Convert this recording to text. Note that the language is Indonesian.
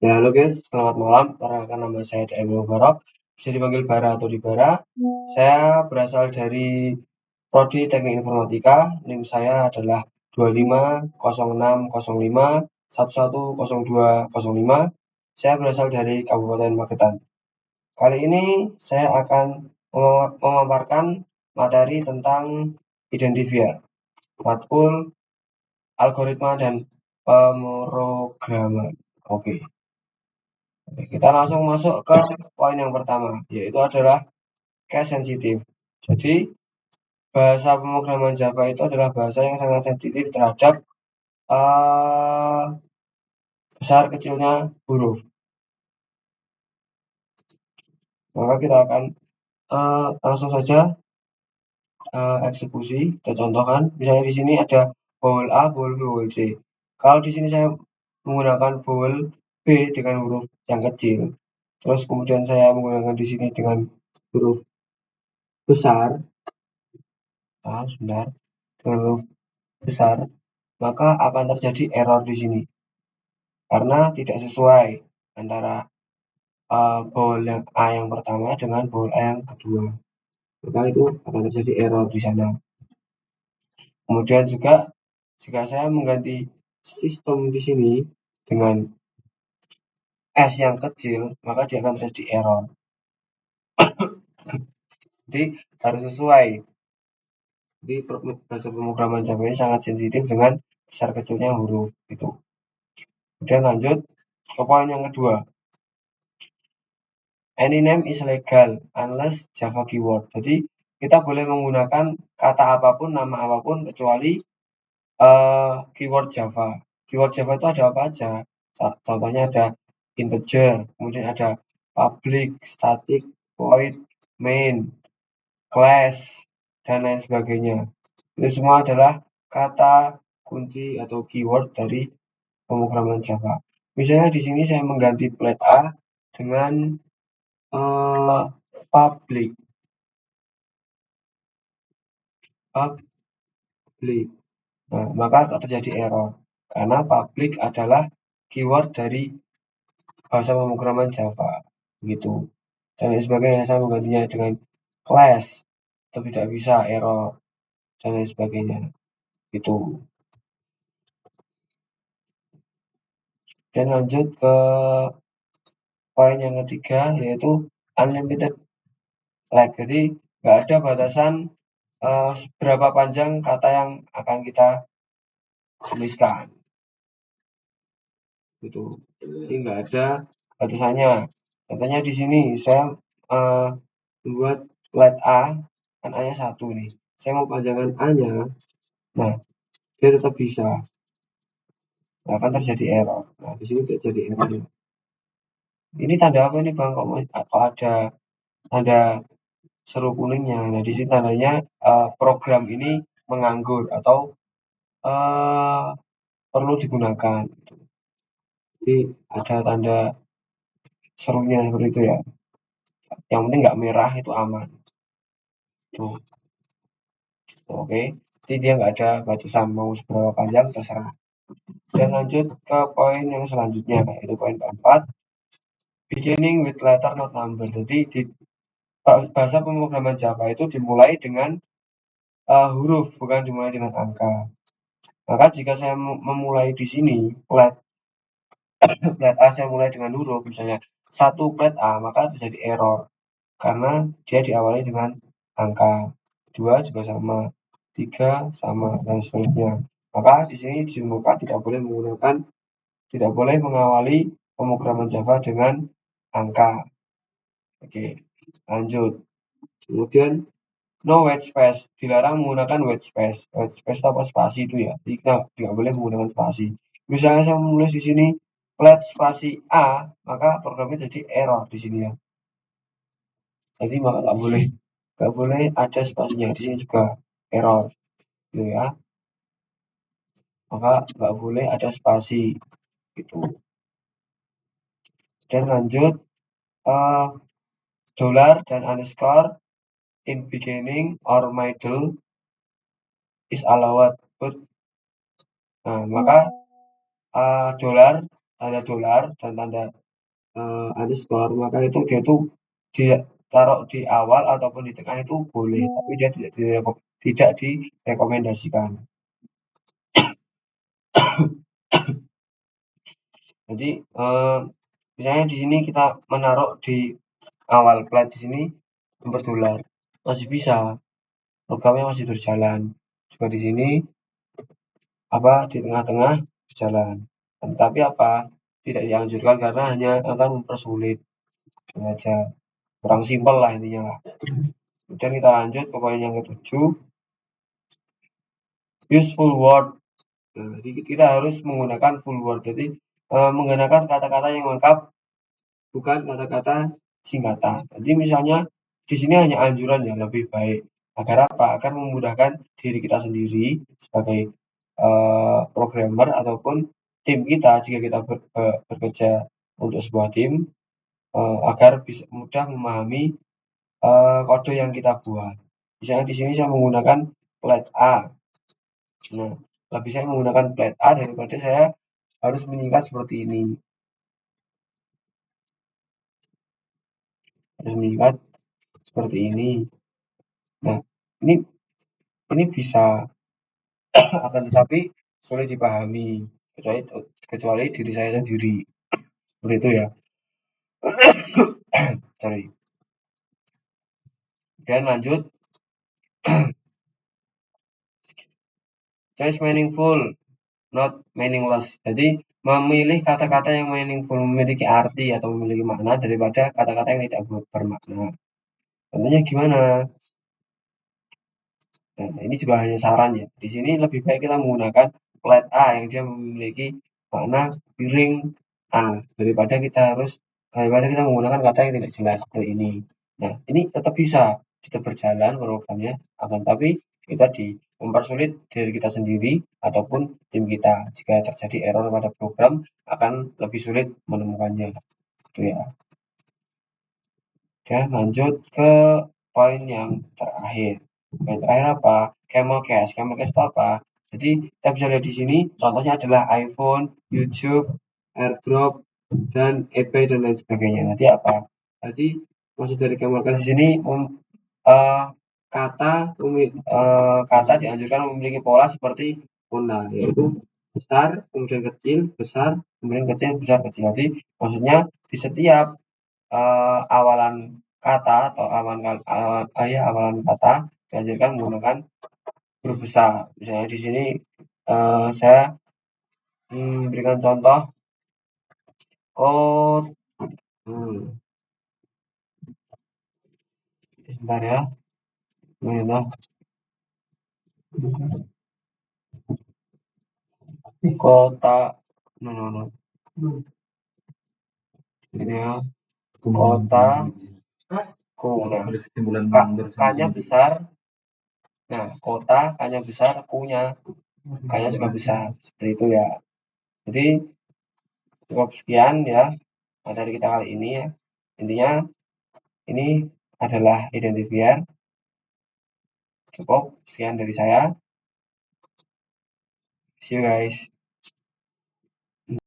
Ya, halo guys, selamat malam. Perkenalkan nama saya DM Mubarak, bisa dipanggil Bara atau Dibara. Saya berasal dari Prodi Teknik Informatika. NIM saya adalah 250605110205. Saya berasal dari Kabupaten Magetan. Kali ini saya akan memaparkan materi tentang identifier, matkul, algoritma, dan pemrograman. Oke. Kita langsung masuk ke poin yang pertama, yaitu adalah case sensitive. Jadi, bahasa pemrograman Java itu adalah bahasa yang sangat sensitif terhadap besar kecilnya huruf. Maka kita akan langsung saja eksekusi. Kita contohkan, misalnya di sini ada vowel A, vowel B, vowel C. Kalau di sini saya menggunakan vowel B dengan huruf yang kecil, terus kemudian saya menggunakan di sini dengan huruf besar, sebentar, dengan huruf besar, maka akan terjadi error di sini karena tidak sesuai antara vowel yang A yang pertama dengan vowel A yang kedua. Maka itu akan terjadi error di sana. Kemudian juga jika saya mengganti sistem di sini dengan S yang kecil, maka dia akan terjadi error. Jadi harus sesuai. Jadi bahasa pemrograman Java ini sangat sensitif dengan besar kecilnya huruf itu. Kemudian lanjut ke poin yang kedua. Any name is legal unless Java keyword. Jadi kita boleh menggunakan kata apapun, nama apapun kecuali keyword Java. Keyword Java itu ada apa aja? Contohnya ada integer, kemudian ada public, static, void, main, class, dan lain sebagainya. Itu semua adalah kata kunci atau keyword dari pemrograman Java. Misalnya di sini saya mengganti plat A dengan public. Nah, maka akan terjadi error karena public adalah keyword dari bahasa pemrograman Java, begitu. Dan lain sebagainya, saya menggantinya dengan class, itu tidak bisa, error, dan lain sebagainya, gitu. Dan lanjut ke poin yang ketiga, yaitu unlimited length. Jadi nggak ada batasan seberapa panjang kata yang akan kita tuliskan, gitu. Jadi nggak ada batasannya. Contohnya di sini saya membuat let A, kan A-nya 1 nih. Saya mau panjangkan A-nya, nah dia tetap bisa. Nah, akan terjadi error. Nah, di sini terjadi error. Ini tanda apa ini Bang? Kok ada tanda seru kuningnya? Nah, di sini tandanya program ini menganggur atau perlu digunakan. Jadi ada tanda serunya seperti itu ya. Yang penting nggak merah, itu aman. Tuh. Oke. Jadi dia nggak ada batasan mau seberapa panjang, terserah. Dan lanjut ke poin yang selanjutnya, yaitu poin keempat, beginning with letter not number. Jadi di bahasa pemrograman Java itu dimulai dengan huruf, bukan dimulai dengan angka. Maka jika saya memulai di sini plat A saya mulai dengan huruf, misalnya 1 plat A, maka terjadi error karena dia diawali dengan angka. 2 juga sama, 3 sama, dan seterusnya. Maka di sini ditemukan tidak boleh mengawali pemrograman Java dengan angka. Oke, lanjut. Kemudian no white space, dilarang menggunakan white space. White space itu apa? Spasi itu ya. Jadi kita tidak boleh menggunakan spasi. Misalnya saya menulis di sini flat spasi A, maka programnya jadi error di sini ya. Jadi maka nggak boleh ada spasinya. Di sini juga error, gitu ya. Maka nggak boleh ada spasi, gitu. Dan lanjut, dollar dan underscore in beginning or middle is allowed, but nah, maka dollar tanda dolar dan tanda underscore, maka itu dia tuh dia taruh di awal ataupun di tengah itu boleh, tapi dia tidak direkomendasikan. Jadi misalnya di sini kita menaruh di awal plat di sini berdolar, masih bisa, programnya masih berjalan. Juga di sini di tengah-tengah berjalan. Tapi tidak dianjurkan karena hanya akan mempersulit aja. Kurang simpel lah intinya lah. Kemudian kita lanjut ke poin yang ketujuh, useful word. Nah, jadi kita harus menggunakan full word. Jadi menggunakan kata-kata yang lengkap, bukan kata-kata singkatan. Jadi misalnya di sini hanya anjuran ya, lebih baik. Agar apa? Agar memudahkan diri kita sendiri sebagai programmer ataupun tim kita jika kita bekerja untuk sebuah tim, agar bisa mudah memahami kode yang kita buat. Misalnya di sini saya menggunakan plat A. Nah, lebih saya menggunakan plat A daripada saya harus menyingkat seperti ini. Harus menyingkat seperti ini. Nah, ini bisa akan tetapi sulit dipahami kecuali diri saya sendiri. Seperti itu ya. Sorry. Dan lanjut, choice meaningful, not meaningless. Jadi memilih kata-kata yang meaningful, memiliki arti atau memiliki makna daripada kata-kata yang tidak bermakna. Contohnya gimana? Nah, ini juga hanya saran ya. Di sini lebih baik kita menggunakan plat A yang dia memiliki makna piring A daripada kita menggunakan kata yang tidak jelas seperti ini. Nah, ini tetap bisa tetap berjalan programnya, akan tapi kita mempersulit diri kita sendiri ataupun tim kita. Jika terjadi error pada program, akan lebih sulit menemukannya. Itu ya. Dan lanjut ke poin yang terakhir. Poin terakhir apa? Camel Cache. Camel Cache itu apa? Jadi kita bisa lihat di sini contohnya adalah iPhone, YouTube, AirDrop, dan eBay dan lain sebagainya. Nanti apa? Jadi maksud dari Camel Cache di sini uh, kata dianjurkan memiliki pola seperti pona, yaitu besar, kemudian kecil, besar, kemudian kecil, besar, kecil. Jadi maksudnya di setiap awalan kata atau awalan kata diajarkan menggunakan huruf besar. Misalnya di sini saya berikan contoh code. Sebentar ya. Ini kota. No. Ini ya. Kota. K-nya besar. Nah, kota, K-nya besar, Q-nya K-nya juga besar. Seperti itu ya. Jadi cukup sekian ya materi kita kali ini ya. Intinya ini adalah identifier. Cukup sekian dari saya. See you guys.